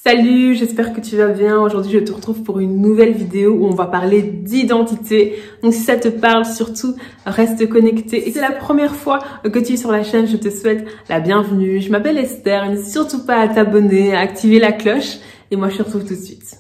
Salut, j'espère que tu vas bien. Aujourd'hui, je te retrouve pour une nouvelle vidéo où on va parler d'identité. Donc, si ça te parle, surtout, reste connecté. Et c'est la première fois que tu es sur la chaîne, je te souhaite la bienvenue. Je m'appelle Esther, n'hésite surtout pas à t'abonner, à activer la cloche. Et moi, je te retrouve tout de suite.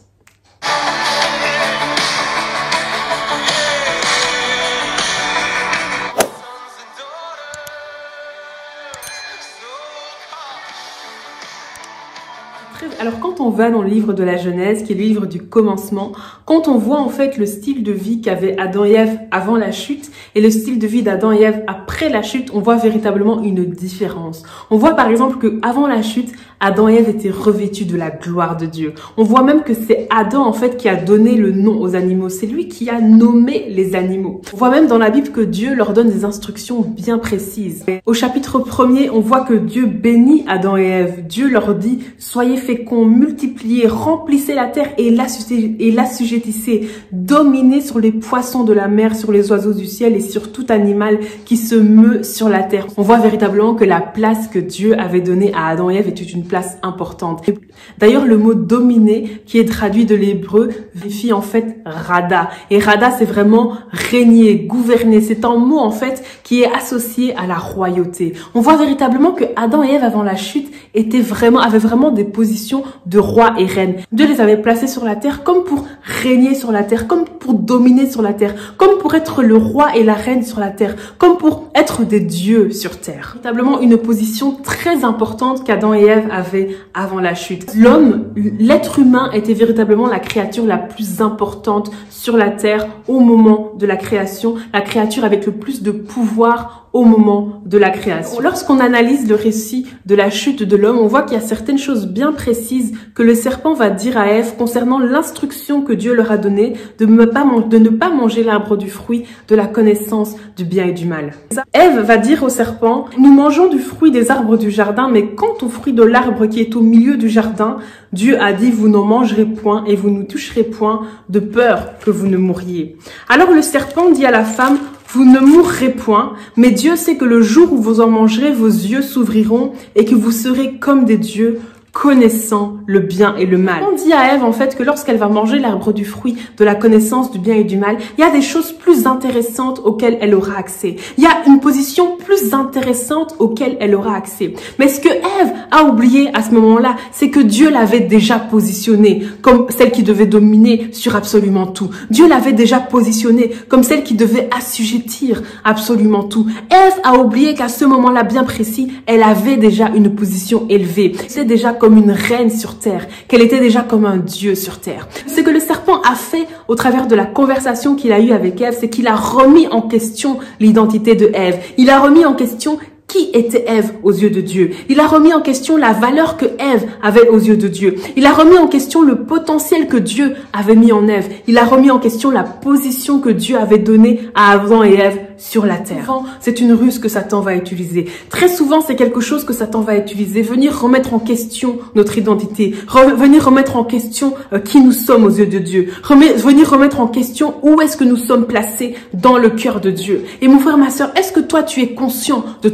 Alors quand on va dans le livre de la Genèse, qui est le livre du commencement, quand on voit en fait le style de vie qu'avaient Adam et Ève avant la chute et le style de vie d'Adam et Ève après la chute, on voit véritablement une différence. On voit par exemple que avant la chute, Adam et Ève étaient revêtus de la gloire de Dieu. On voit même que c'est Adam en fait qui a donné le nom aux animaux. C'est lui qui a nommé les animaux. On voit même dans la Bible que Dieu leur donne des instructions bien précises. Au chapitre 1er, on voit que Dieu bénit Adam et Ève. Dieu leur dit « Soyez féconds, multipliez, remplissez la terre et l'assujettissez, dominez sur les poissons de la mer, sur les oiseaux du ciel et sur tout animal qui se meut sur la terre. » On voit véritablement que la place que Dieu avait donnée à Adam et Ève était une place importante. D'ailleurs, le mot dominer, qui est traduit de l'hébreu, signifie en fait rada. Et rada, c'est vraiment régner, gouverner. C'est un mot en fait qui est associé à la royauté. On voit véritablement que Adam et Ève avant la chute avaient vraiment des positions de roi et reine. Dieu les avait placés sur la terre comme pour régner sur la terre, comme pour dominer sur la terre, comme pour être le roi et la reine sur la terre, comme pour être des dieux sur terre. Véritablement une position très importante qu'Adam et Ève avaient avant la chute. L'homme, l'être humain était véritablement la créature la plus importante sur la terre au moment de la création, la créature avec le plus de pouvoir au moment de la création. Lorsqu'on analyse le récit de la chute de l'homme, on voit qu'il y a certaines choses bien précises que le serpent va dire à Ève concernant l'instruction que Dieu leur a donnée de ne pas manger l'arbre du fruit de la connaissance du bien et du mal. Ève va dire au serpent, nous mangeons du fruit des arbres du jardin, mais quant au fruit de l'arbre qui est au milieu du jardin, Dieu a dit, vous n'en mangerez point et vous ne toucherez point de peur que vous ne mouriez. Alors le serpent dit à la femme, vous ne mourrez point, mais Dieu sait que le jour où vous en mangerez, vos yeux s'ouvriront et que vous serez comme des dieux, connaissant le bien et le mal. On dit à Ève en fait que lorsqu'elle va manger l'arbre du fruit de la connaissance du bien et du mal, il y a des choses plus intéressantes auxquelles elle aura accès. Il y a une position plus intéressante auquel elle aura accès. Mais ce que Ève a oublié à ce moment-là, c'est que Dieu l'avait déjà positionnée comme celle qui devait dominer sur absolument tout. Dieu l'avait déjà positionnée comme celle qui devait assujettir absolument tout. Ève a oublié qu'à ce moment-là bien précis, elle avait déjà une position élevée. C'est déjà comme une reine sur terre, qu'elle était déjà comme un dieu sur terre. Ce que le serpent a fait au travers de la conversation qu'il a eue avec Ève, c'est qu'il a remis en question l'identité de Ève. Il a remis en question qui était Ève aux yeux de Dieu. Il a remis en question la valeur que Ève avait aux yeux de Dieu. Il a remis en question le potentiel que Dieu avait mis en Ève. Il a remis en question la position que Dieu avait donnée à Adam et Ève sur la terre. C'est une ruse que Satan va utiliser. Très souvent, c'est quelque chose que Satan va utiliser. Venir remettre en question notre identité. Venir remettre en question qui nous sommes aux yeux de Dieu. Venir remettre en question où est-ce que nous sommes placés dans le cœur de Dieu. Et mon frère, ma sœur, est-ce que toi, tu es conscient de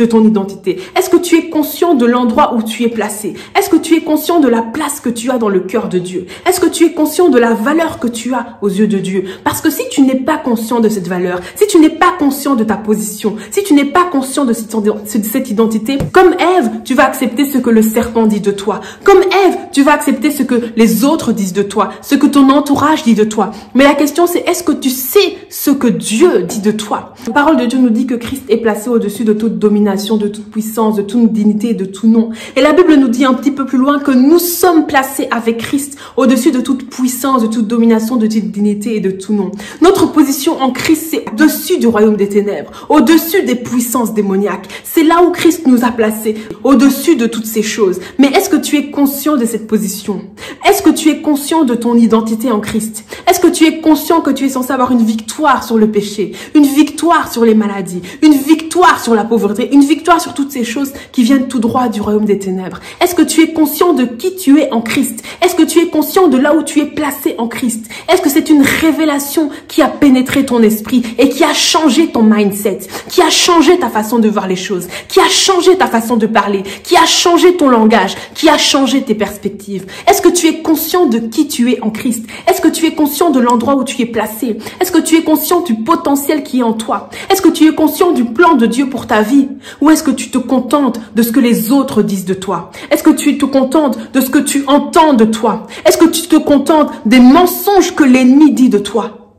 ton identité? Est-ce que tu es conscient de l'endroit où tu es placé? Est-ce que tu es conscient de la place que tu as dans le cœur de Dieu? Est-ce que tu es conscient de la valeur que tu as aux yeux de Dieu? Parce que si tu n'es pas conscient de cette valeur, si tu n'es pas conscient de ta position, si tu n'es pas conscient de cette identité, comme Ève, tu vas accepter ce que le serpent dit de toi. Comme Ève, tu vas accepter ce que les autres disent de toi, ce que ton entourage dit de toi. Mais la question c'est, est-ce que tu sais ce que Dieu dit de toi? La parole de Dieu nous dit que Christ est placé au-dessus de toute domination, de toute puissance, de toute dignité et de tout nom. Et la Bible nous dit un petit peu plus loin que nous sommes placés avec Christ au-dessus de toute puissance, de toute domination, de toute dignité et de tout nom. Notre position en Christ, c'est au-dessus du royaume des ténèbres, au-dessus des puissances démoniaques. C'est là où Christ nous a placés, au-dessus de toutes ces choses. Mais est-ce que tu es conscient de cette position? Est-ce que tu es conscient de ton identité en Christ? Est-ce que tu es conscient que tu es censé avoir une victoire sur le péché, une victoire sur les maladies, une victoire sur la pauvreté, une victoire sur toutes ces choses qui viennent tout droit du royaume des ténèbres? Est-ce que tu es conscient de qui tu es en Christ? Est-ce que tu es conscient de là où tu es placé en Christ? Est-ce que c'est une révélation qui a pénétré ton esprit et qui a changé ton mindset, qui a changé ta façon de voir les choses, qui a changé ta façon de parler, qui a changé ton langage, qui a changé tes perspectives? Est-ce que tu es conscient de qui tu es en Christ? Est-ce que tu es conscient de l'endroit où tu es placé? Est-ce que tu es conscient du potentiel qui est en toi? Est-ce que tu es conscient du plan de Dieu pour ta vie? Ou est-ce que tu te contentes de ce que les autres disent de toi? Est-ce que tu te contentes de ce que tu entends de toi? Est-ce que tu te contentes des mensonges que l'ennemi dit de toi?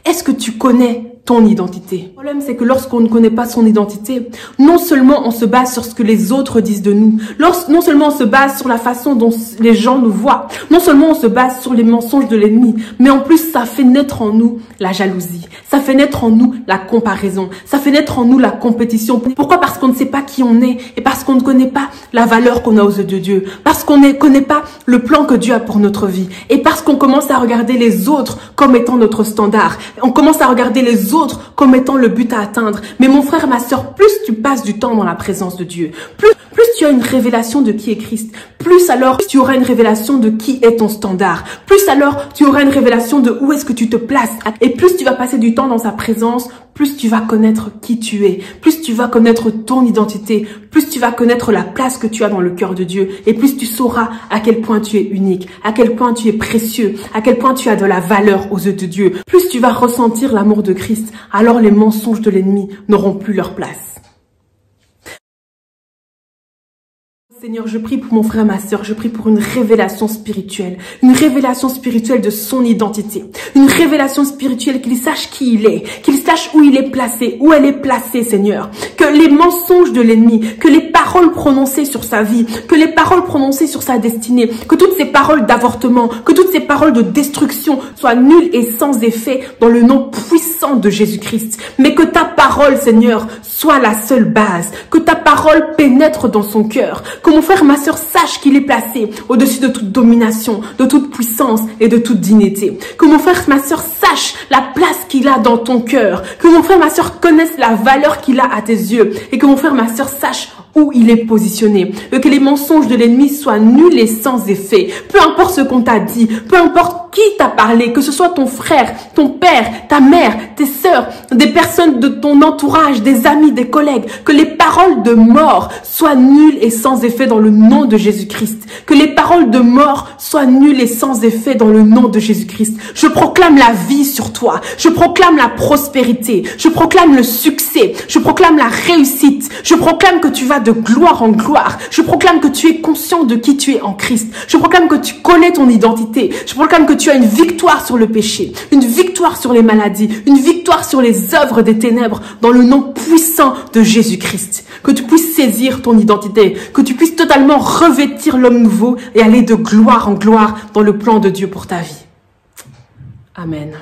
Est-ce que tu connais ton identité? Le problème, c'est que lorsqu'on ne connaît pas son identité, non seulement on se base sur ce que les autres disent de nous, non seulement on se base sur la façon dont les gens nous voient, non seulement on se base sur les mensonges de l'ennemi, mais en plus ça fait naître en nous la jalousie, ça fait naître en nous la comparaison, ça fait naître en nous la compétition. Pourquoi? Parce qu'on ne sait pas qui on est et parce qu'on ne connaît pas la valeur qu'on a aux yeux de Dieu, parce qu'on ne connaît pas le plan que Dieu a pour notre vie et parce qu'on commence à regarder les autres comme étant notre standard. On commence à regarder les autres comme étant le but à atteindre. Mais mon frère, ma sœur, plus tu passes du temps dans la présence de Dieu, plus tu as une révélation de qui est Christ, plus alors tu auras une révélation de qui est ton standard, plus alors tu auras une révélation de où est-ce que tu te places. Et plus tu vas passer du temps dans sa présence, plus tu vas connaître qui tu es, plus tu vas connaître ton identité, plus tu vas connaître la place que tu as dans le cœur de Dieu et plus tu sauras à quel point tu es unique, à quel point tu es précieux, à quel point tu as de la valeur aux yeux de Dieu. Plus tu vas ressentir l'amour de Christ, alors les mensonges de l'ennemi n'auront plus leur place. Seigneur, je prie pour mon frère, ma sœur, je prie pour une révélation spirituelle de son identité, une révélation spirituelle qu'il sache qui il est, qu'il sache où il est placé, où elle est placée, Seigneur, que les mensonges de l'ennemi, que les paroles prononcées sur sa vie, que les paroles prononcées sur sa destinée, que toutes ces paroles d'avortement, que toutes ces paroles de destruction soient nulles et sans effet dans le nom puissant de Jésus-Christ, mais que ta parole, Seigneur, soit la seule base, que ta parole pénètre dans son cœur, que mon frère, ma sœur sache qu'il est placé au-dessus de toute domination, de toute puissance et de toute dignité. Que mon frère, ma sœur sache la place qu'il a dans ton cœur. Que mon frère, ma sœur connaisse la valeur qu'il a à tes yeux. Et que mon frère, ma sœur sache où il est positionné. Que les mensonges de l'ennemi soient nuls et sans effet. Peu importe ce qu'on t'a dit, peu importe qui t'a parlé, que ce soit ton frère, ton père, ta mère, tes sœurs, des personnes de ton entourage, des amis, des collègues, que les paroles de mort soient nulles et sans effet dans le nom de Jésus-Christ. Que les paroles de mort soient nulles et sans effet dans le nom de Jésus-Christ. Je proclame la vie sur toi. Je proclame la prospérité. Je proclame le succès. Je proclame la réussite. Je proclame que tu vas de gloire en gloire. Je proclame que tu es conscient de qui tu es en Christ. Je proclame que tu connais ton identité. Je proclame que tu as une victoire sur le péché, une victoire sur les maladies, une victoire sur les œuvres des ténèbres dans le nom puissant de Jésus-Christ. Que tu puisses saisir ton identité, que tu puisses totalement revêtir l'homme nouveau et aller de gloire en gloire dans le plan de Dieu pour ta vie. Amen.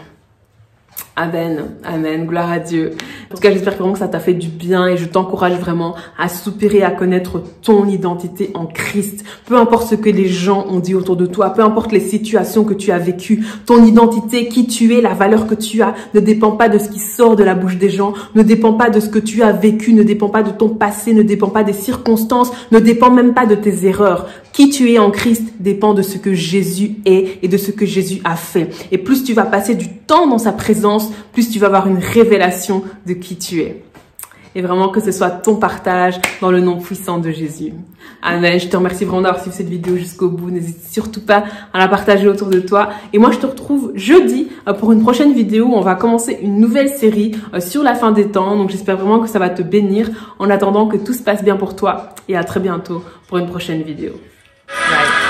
Amen, amen, gloire à Dieu. En tout cas, j'espère vraiment que ça t'a fait du bien et je t'encourage vraiment à soupirer, à connaître ton identité en Christ. Peu importe ce que les gens ont dit autour de toi, peu importe les situations que tu as vécues, ton identité, qui tu es, la valeur que tu as, ne dépend pas de ce qui sort de la bouche des gens, ne dépend pas de ce que tu as vécu, ne dépend pas de ton passé, ne dépend pas des circonstances, ne dépend même pas de tes erreurs. Qui tu es en Christ dépend de ce que Jésus est et de ce que Jésus a fait. Et plus tu vas passer du temps dans sa présence, plus tu vas avoir une révélation de qui tu es. Et vraiment que ce soit ton partage dans le nom puissant de Jésus. Amen. Je te remercie vraiment d'avoir suivi cette vidéo jusqu'au bout. N'hésite surtout pas à la partager autour de toi. Et moi, je te retrouve jeudi pour une prochaine vidéo où on va commencer une nouvelle série sur la fin des temps. Donc, j'espère vraiment que ça va te bénir en attendant que tout se passe bien pour toi. Et à très bientôt pour une prochaine vidéo. Bye.